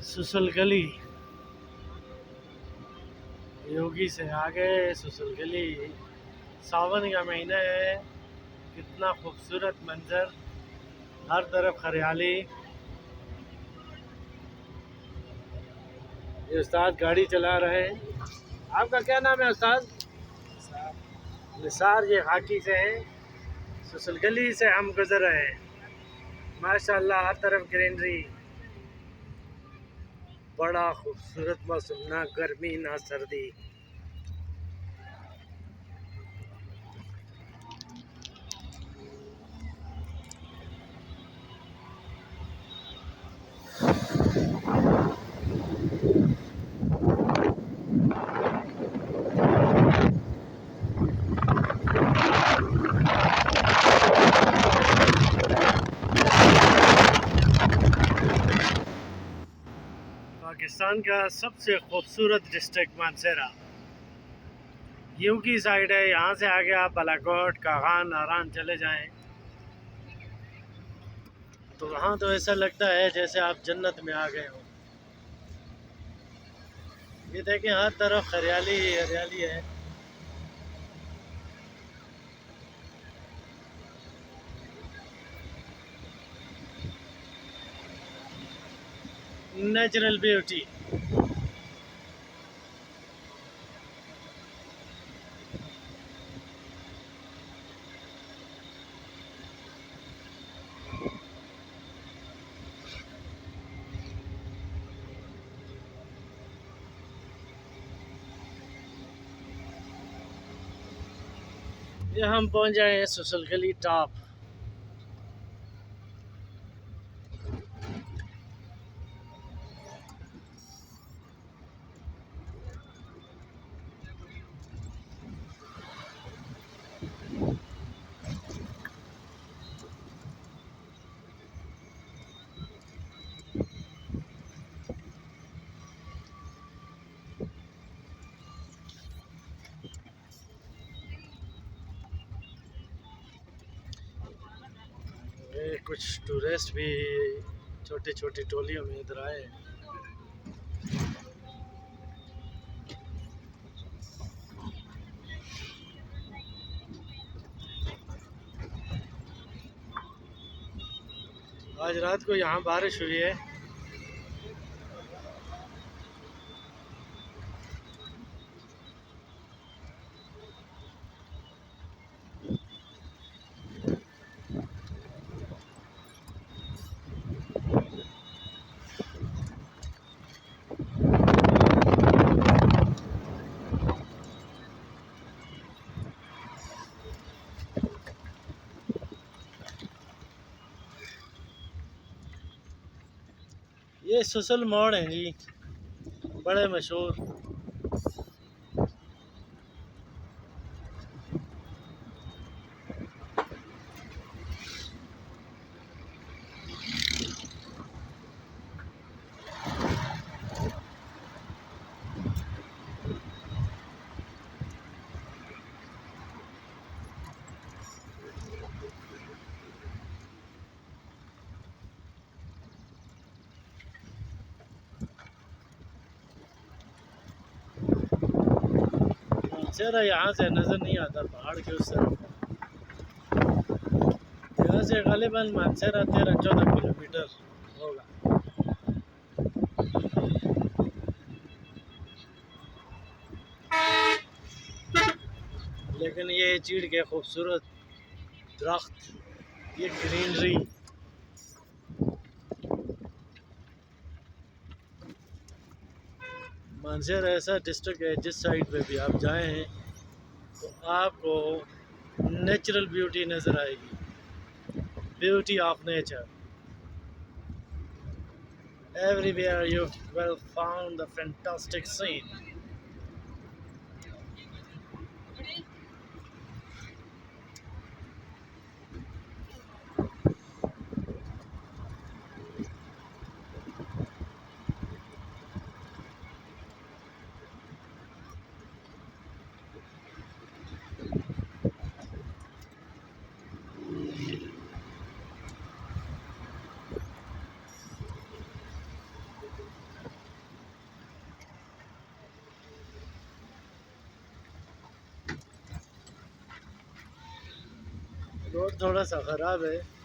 सुसल गली योगी से आगे सुसल गली। सावन का महीना है, कितना खूबसूरत मंजर, हर तरफ हरियाली। ये उस्ताद गाड़ी चला रहे हैं। आपका क्या नाम है उस्ताद? निसार। ये हाकी से हैं। सुसल गली से हम गुजर रहे हैं। माशाल्लाह, हर तरफ ग्रीनरी, बड़ा खूबसूरत मौसम, ना गर्मी ना सर्दी। पाकिस्तान का सबसे खूबसूरत डिस्ट्रिक्ट मानसहरा यूपी साइड है। यहाँ से आगे आप बालाकोट, कागान, नारान चले जाएं तो वहाँ तो ऐसा लगता है जैसे आप जन्नत में आ गए हो। ये देखें, हर तरफ हरियाली ही हरियाली है। Natural beauty. ये हम पहुँच जाए हैं सुसल गली टॉप। ये कुछ टूरिस्ट भी छोटी छोटी टोलियों में इधर आए हैं। आज रात को यहाँ बारिश हुई है। ये सुसल मोड़ है जी, बड़े मशहूर। मानसहरा यहाँ से नज़र नहीं आता, पहाड़ के उस तरफ। यहाँ से गालिबन मानसहरा 13-14 किलोमीटर होगा। लेकिन ये चीड़ के खूबसूरत दरख्त, ये ग्रीनरी, मानसहरा ऐसा डिस्ट्रिक्ट है जिस साइड पे भी आप जाएं हैं तो आपको नेचुरल ब्यूटी नज़र आएगी। Beauty of nature, everywhere you will found the fantastic scene. Road थोड़ा सा ख़राब है।